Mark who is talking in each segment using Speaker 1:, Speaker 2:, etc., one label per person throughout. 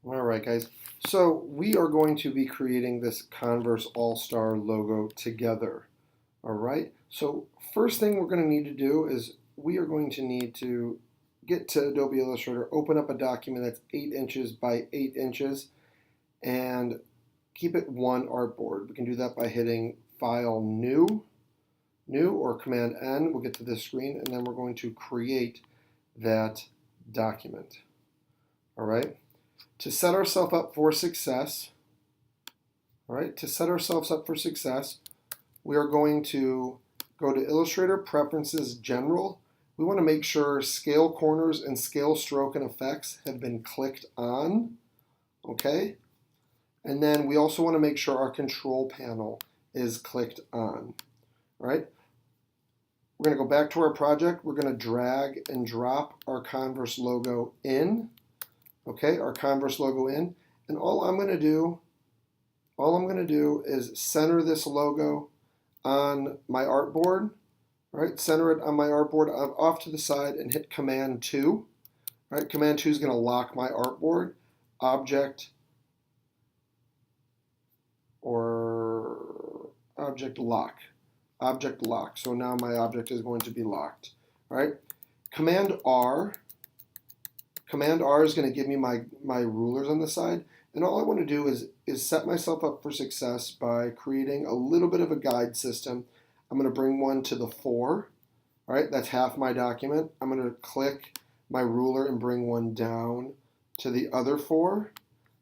Speaker 1: All right, guys. So we are going to be creating this Converse All-Star logo together. All right. So first thing we're going to need to do is we are going to need to get to Adobe Illustrator, open up a document that's 8 inches by 8 inches, and keep it one artboard. We can do that by hitting File, New, or Command N. We'll get to this screen, and then we're going to create that document. All right. To set ourselves up for success, we are going to go to Illustrator Preferences General. We want to make sure Scale Corners and Scale Stroke and Effects have been clicked on. Okay? And then we also want to make sure our Control Panel is clicked on. All right? We're going to go back to our project. We're going to drag and drop our Converse logo in. Okay, our Converse logo in, and all I'm going to do is center this logo on my artboard. All right, center it on my artboard off to the side and hit Command 2. All right, Command 2 is going to lock my artboard. Object lock. Object lock. So now my object is going to be locked. All right, Command R is going to give me my rulers on the side, and all I want to do is set myself up for success by creating a little bit of a guide system. I'm going to bring one to the 4. All right, that's half my document. I'm going to click my ruler and bring one down to the other 4.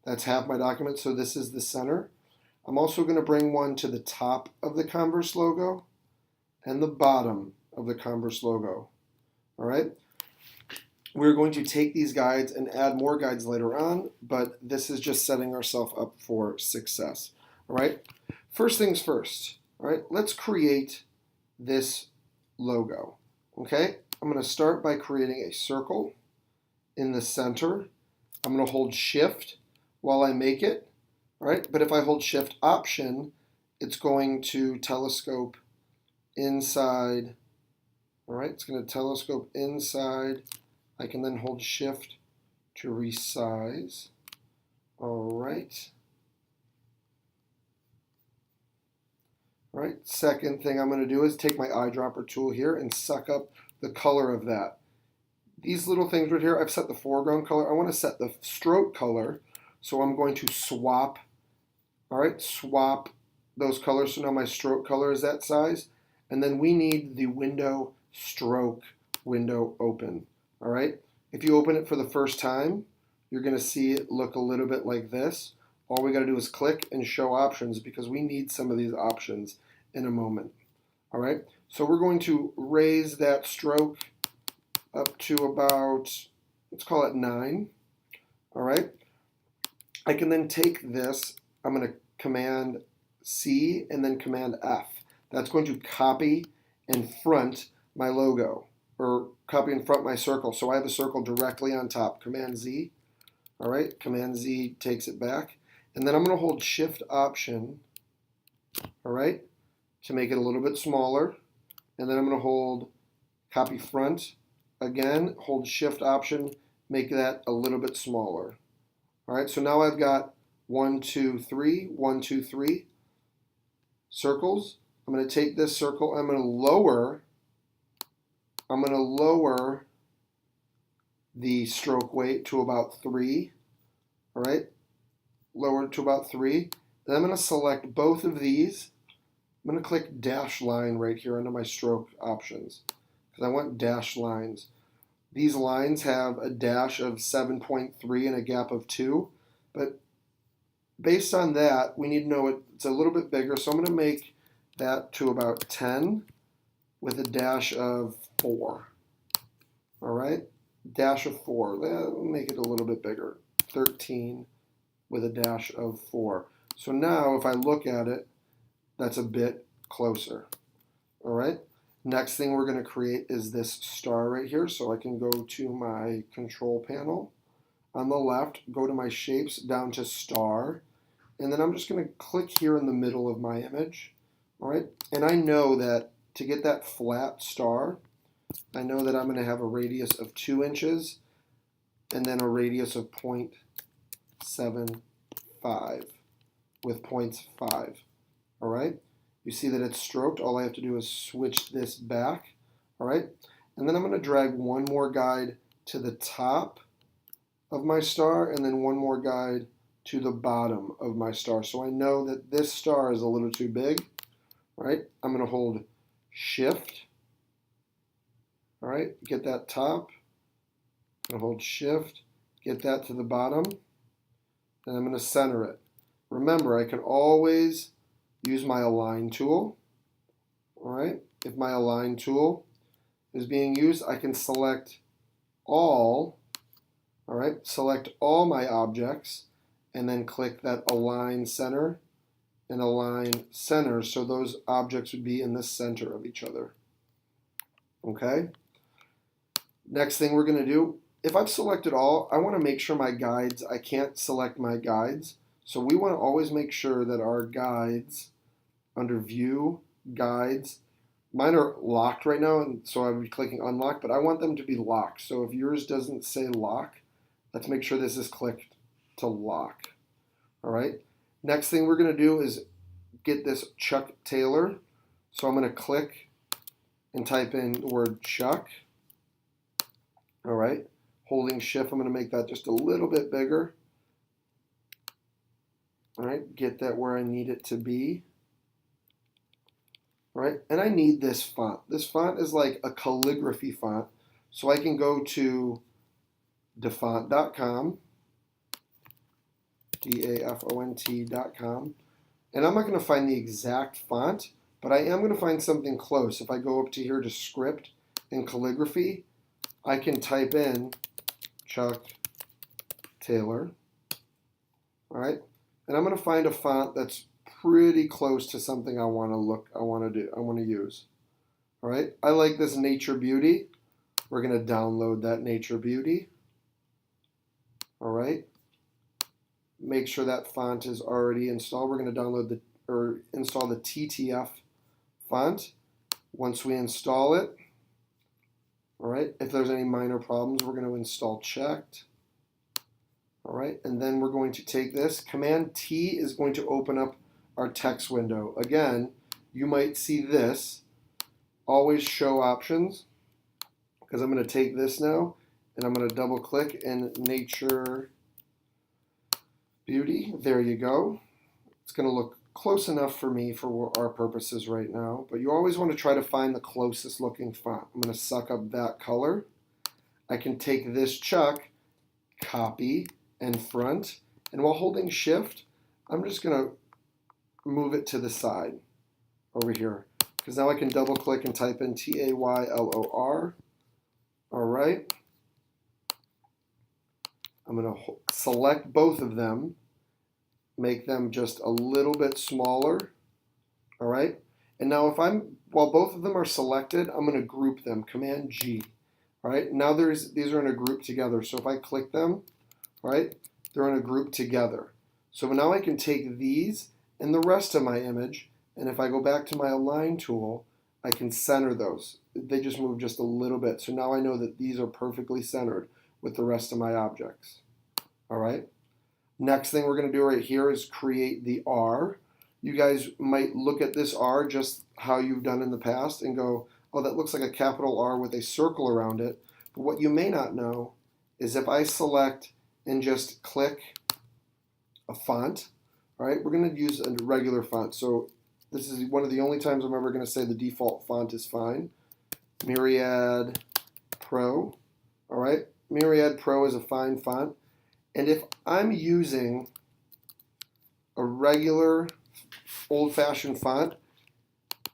Speaker 1: That's half my document, so this is the center. I'm also going to bring one to the top of the Converse logo and the bottom of the Converse logo. All right. We're going to take these guides and add more guides later on, but this is just setting ourselves up for success. All right. First things first. All right. Let's create this logo. Okay. I'm going to start by creating a circle in the center. I'm going to hold Shift while I make it. All right. But if I hold Shift Option, it's going to telescope inside. All right. It's going to telescope inside. I can then hold Shift to resize. All right. All right. Second thing I'm going to do is take my eyedropper tool here and suck up the color of that. These little things right here, I've set the foreground color. I want to set the stroke color, so I'm going to swap. All right, swap those colors. So now my stroke color is that size, and then we need the window stroke window open. All right, if you open it for the first time, you're going to see it look a little bit like this. All we got to do is click and show options because we need some of these options in a moment. All right, so we're going to raise that stroke up to about, let's call it 9. All right, I can then take this, I'm going to Command C and then Command F. That's going to copy and front my logo, or copy and front my circle. So I have a circle directly on top. Command Z. All right, Command Z takes it back. And then I'm going to hold Shift Option, all right, to make it a little bit smaller. And then I'm going to hold Copy Front. Again, hold Shift Option, make that a little bit smaller. All right, so now I've got 1, 2, 3, 1, 2, 3 circles. I'm going to take this circle, I'm going to lower the stroke weight to about 3, all right, lower it to about 3. Then I'm going to select both of these. I'm going to click dash line right here under my stroke options because I want dash lines. These lines have a dash of 7.3 and a gap of 2, but based on that, we need to know it's a little bit bigger, so I'm going to make that to about 10 with a dash of 4. All right, dash of 4. We'll make it a little bit bigger. 13 with a dash of 4. So now if I look at it, that's a bit closer. All right, next thing we're going to create is this star right here. So I can go to my control panel. On the left, go to my shapes down to star. And then I'm just going to click here in the middle of my image. All right, and I know that to get that flat star, I know that I'm going to have a radius of 2 inches and then a radius of 0.5 5 with points 5. All right. You see that it's stroked. All I have to do is switch this back. All right. And then I'm going to drag one more guide to the top of my star and then one more guide to the bottom of my star. So I know that this star is a little too big. All right. I'm going to hold Shift. All right. Get that top. I'm going to hold Shift. Get that to the bottom. And I'm going to center it. Remember, I can always use my Align tool. All right. If my Align tool is being used, I can select all. All right. Select all my objects and then click that Align Center and Align Center, so those objects would be in the center of each other. Okay. Next thing we're going to do, if I've selected all, I want to make sure my guides, I can't select my guides. So we want to always make sure that our guides, under View, Guides, mine are locked right now, and so I would be clicking Unlock, but I want them to be locked. So if yours doesn't say lock, let's make sure this is clicked to lock. All right. Next thing we're going to do is get this Chuck Taylor. So I'm going to click and type in the word Chuck. All right. Holding Shift, I'm going to make that just a little bit bigger. All right. Get that where I need it to be. All right. And I need this font. This font is like a calligraphy font. So I can go to dafont.com, dafont.com, and I'm not going to find the exact font, but I am going to find something close. If I go up to here to Script and Calligraphy, I can type in Chuck Taylor. All right, and I'm going to find a font that's pretty close to something I want to use. All right, I like this Nature Beauty. We're going to download that Nature Beauty. All right. Make sure that font is already installed. We're going to download install the TTF font. Once we install it, all right, if there's any minor problems, we're going to install checked. All right, and then we're going to take this. Command T is going to open up our text window. Again, you might see this. Always show options, because I'm going to take this now and I'm going to double click in Nature Beauty. There you go. It's going to look close enough for me for our purposes right now, but you always want to try to find the closest looking font. I'm going to suck up that color. I can take this Chuck, copy, and front, and while holding Shift, I'm just going to move it to the side over here, because now I can double click and type in Taylor. All right. I'm going to select both of them, make them just a little bit smaller. All right. And now while both of them are selected, I'm going to group them, Command G. All right. Now these are in a group together. So if I click them, all right, they're in a group together. So now I can take these and the rest of my image, and if I go back to my Align tool, I can center those. They just move just a little bit. So now I know that these are perfectly centered with the rest of my objects. All right. Next thing we're going to do right here is create the R. You guys might look at this R just how you've done in the past and go, oh, that looks like a capital R with a circle around it. But what you may not know is if I select and just click a font, all right, we're going to use a regular font. So this is one of the only times I'm ever going to say the default font is fine. Myriad Pro. All right, Myriad Pro is a fine font. And if I'm using a regular old-fashioned font,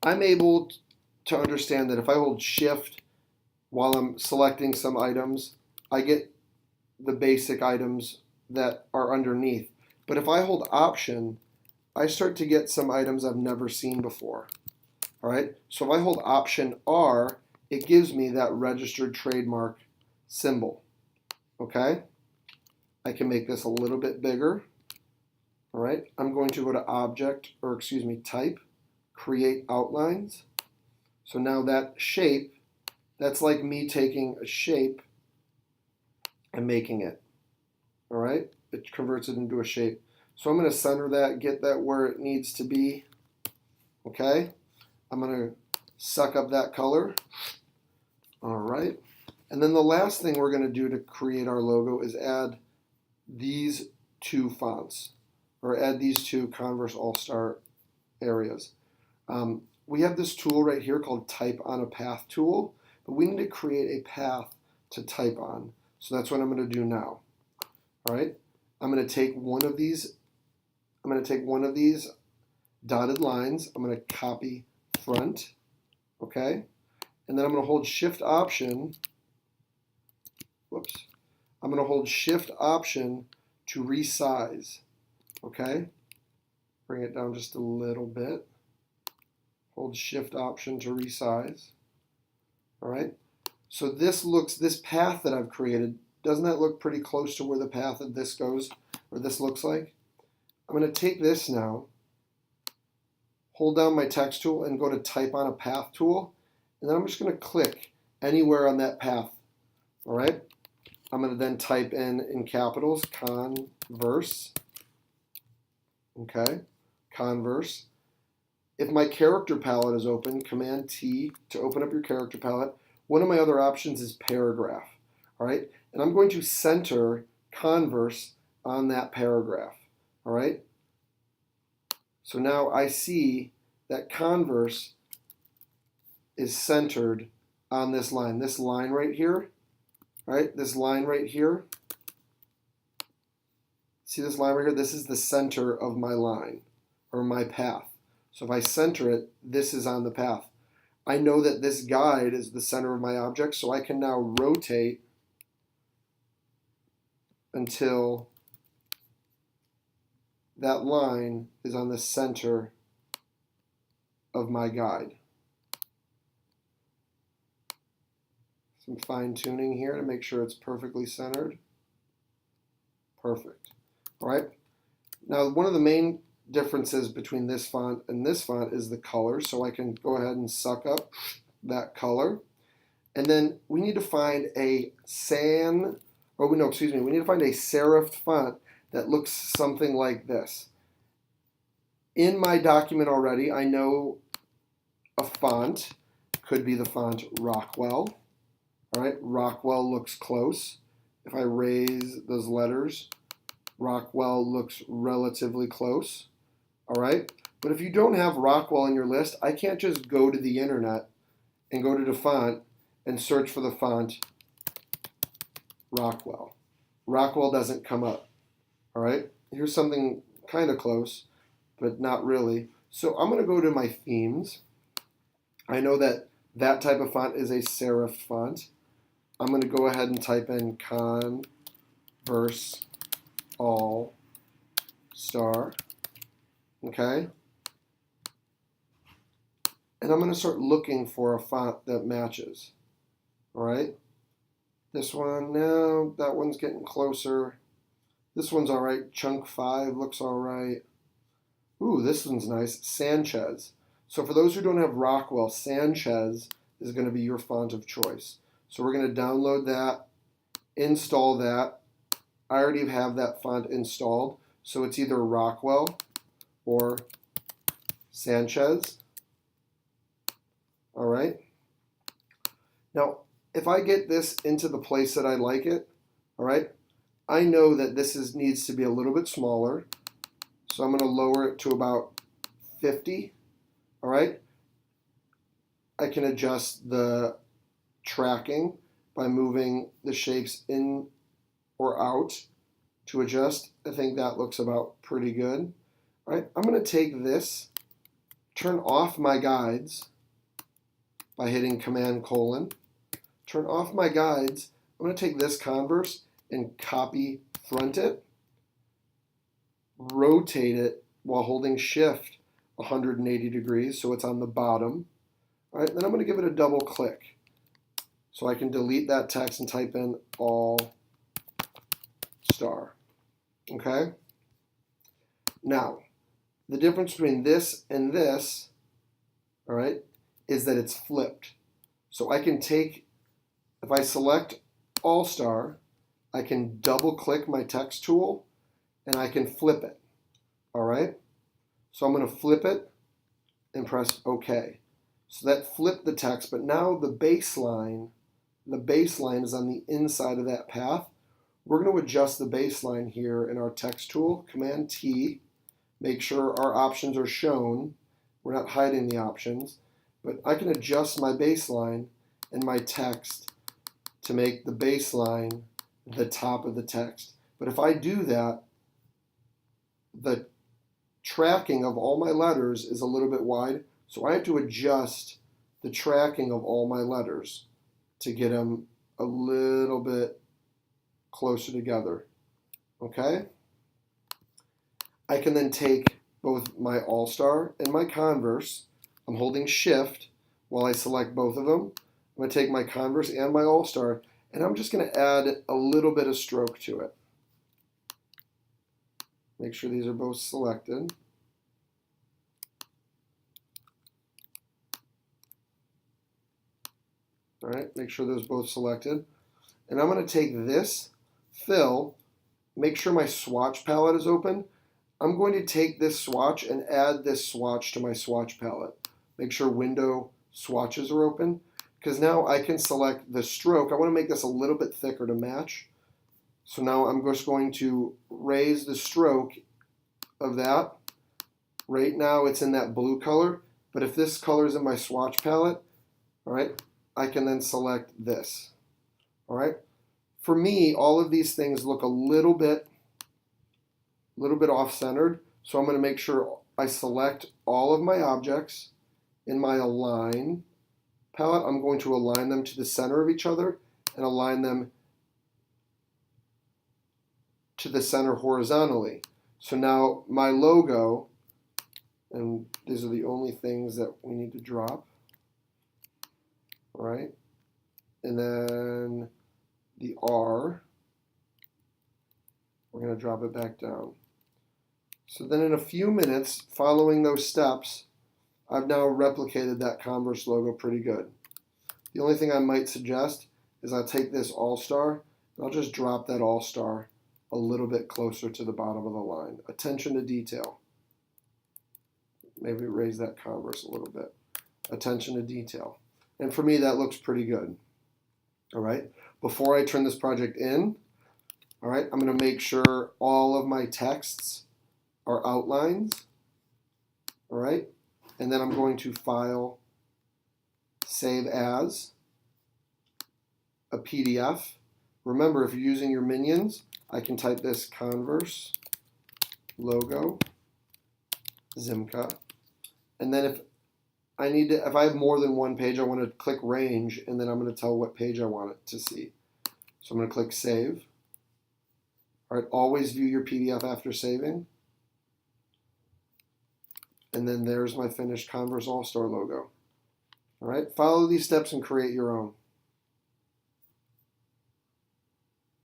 Speaker 1: I'm able to understand that if I hold Shift while I'm selecting some items, I get the basic items that are underneath. But if I hold Option, I start to get some items I've never seen before. All right, so if I hold Option R, it gives me that registered trademark symbol. Okay, I can make this a little bit bigger. All right, I'm going to go to Type, Create Outlines. So now that shape, that's like me taking a shape and making it. all right? It converts it into a shape. So I'm going to center that, get that where it needs to be, okay? I'm going to suck up that color, all right? And then the last thing we're going to do to create our logo is add these two fonts, or add these two Converse All-Star areas. We have this tool right here called Type on a Path tool, but we need to create a path to type on. So that's what I'm going to do now. All right, I'm going to take one of these. I'm going to take one of these dotted lines. I'm going to copy front, okay, and then I'm going to hold Shift Option. Whoops. I'm going to hold Shift Option to resize, okay. Bring it down just a little bit. Hold Shift Option to resize. All right. So this path that I've created, doesn't that look pretty close to where the path of this goes, or this looks like? I'm going to take this now, hold down my text tool and go to Type on a Path tool, and then I'm just going to click anywhere on that path. All right. I'm going to then type in capitals, Converse. Okay. Converse. If my character palette is open, Command T to open up your character palette. One of my other options is paragraph, all right? And I'm going to center Converse on that paragraph, all right? So now I see that Converse is centered on this line right here, all right? This line right here. See this line right here? This is the center of my line, or my path. So if I center it, this is on the path. I know that this guide is the center of my object, so I can now rotate until that line is on the center of my guide. Some fine tuning here to make sure it's perfectly centered. Perfect. All right. Now, one of the main differences between this font and this font is the color, so I can go ahead and suck up that color. And then we need to find a we need to find a serif font that looks something like this. In my document already, I know a font could be the font Rockwell. All right, Rockwell looks close. If I raise those letters, Rockwell looks relatively close. All right, but if you don't have Rockwell in your list, I can't just go to the internet and go to the font and search for the font Rockwell. Rockwell doesn't come up. All right, here's something kind of close, but not really. So I'm going to go to my themes. I know that that type of font is a serif font. I'm going to go ahead and type in Converse All Star. Okay, and I'm going to start looking for a font that matches. All right, this one, no, that one's getting closer. This one's all right. Chunk 5 looks all right. Ooh, this one's nice. Sanchez. So for those who don't have Rockwell, Sanchez is going to be your font of choice. So we're going to download that, install that. I already have that font installed, so it's either Rockwell or Sanchez. All right. Now, if I get this into the place that I like it, all right, I know that this needs to be a little bit smaller, so I'm going to lower it to about 50. All right. I can adjust the tracking by moving the shapes in or out to adjust. I think that looks about pretty good. All right, I'm going to take this, turn off my guides by hitting Command:, turn off my guides. I'm going to take this Converse and copy front it, rotate it while holding Shift 180 degrees so it's on the bottom. All right, then I'm going to give it a double click so I can delete that text and type in All Star. Okay? Now, the difference between this and this, all right, is that it's flipped. So I can take, if I select All Star, I can double click my text tool and I can flip it. All right? So I'm going to flip it and press OK. So that flipped the text, but now the baseline is on the inside of that path. We're going to adjust the baseline here in our text tool, Command T, make sure our options are shown. We're not hiding the options, but I can adjust my baseline and my text to make the baseline the top of the text. But if I do that, the tracking of all my letters is a little bit wide, so I have to adjust the tracking of all my letters to get them a little bit closer together. Okay? I can then take both my All-Star and my Converse. I'm holding Shift while I select both of them. I'm going to take my Converse and my All-Star, and I'm just going to add a little bit of stroke to it. Make sure these are both selected. All right, make sure those both selected. And I'm going to take this fill, make sure my swatch palette is open. I'm going to take this swatch and add this swatch to my swatch palette. Make sure window swatches are open, because now I can select the stroke. I want to make this a little bit thicker to match. So now I'm just going to raise the stroke of that. Right now it's in that blue color, but if this color is in my swatch palette, all right, I can then select this. All right. For me, all of these things look a little bit off-centered, so I'm going to make sure I select all of my objects in my Align palette. I'm going to align them to the center of each other and align them to the center horizontally. So now my logo, and these are the only things that we need to drop. All right, and then the R, we're going to drop it back down. So then in a few minutes, following those steps, I've now replicated that Converse logo pretty good. The only thing I might suggest is I'll take this All-Star, and I'll just drop that All-Star a little bit closer to the bottom of the line. Attention to detail. Maybe raise that Converse a little bit. Attention to detail. And for me, that looks pretty good. All right. Before I turn this project in, all right, I'm going to make sure all of my texts are outlines. All right. And then I'm going to File, Save As, a PDF. Remember, if you're using your minions, I can type this Converse Logo, Zimka. And then if I have more than one page, I want to click Range, and then I'm going to tell what page I want it to see. So I'm going to click Save. All right, always view your PDF after saving. And then there's my finished Converse All-Star logo. All right, follow these steps and create your own.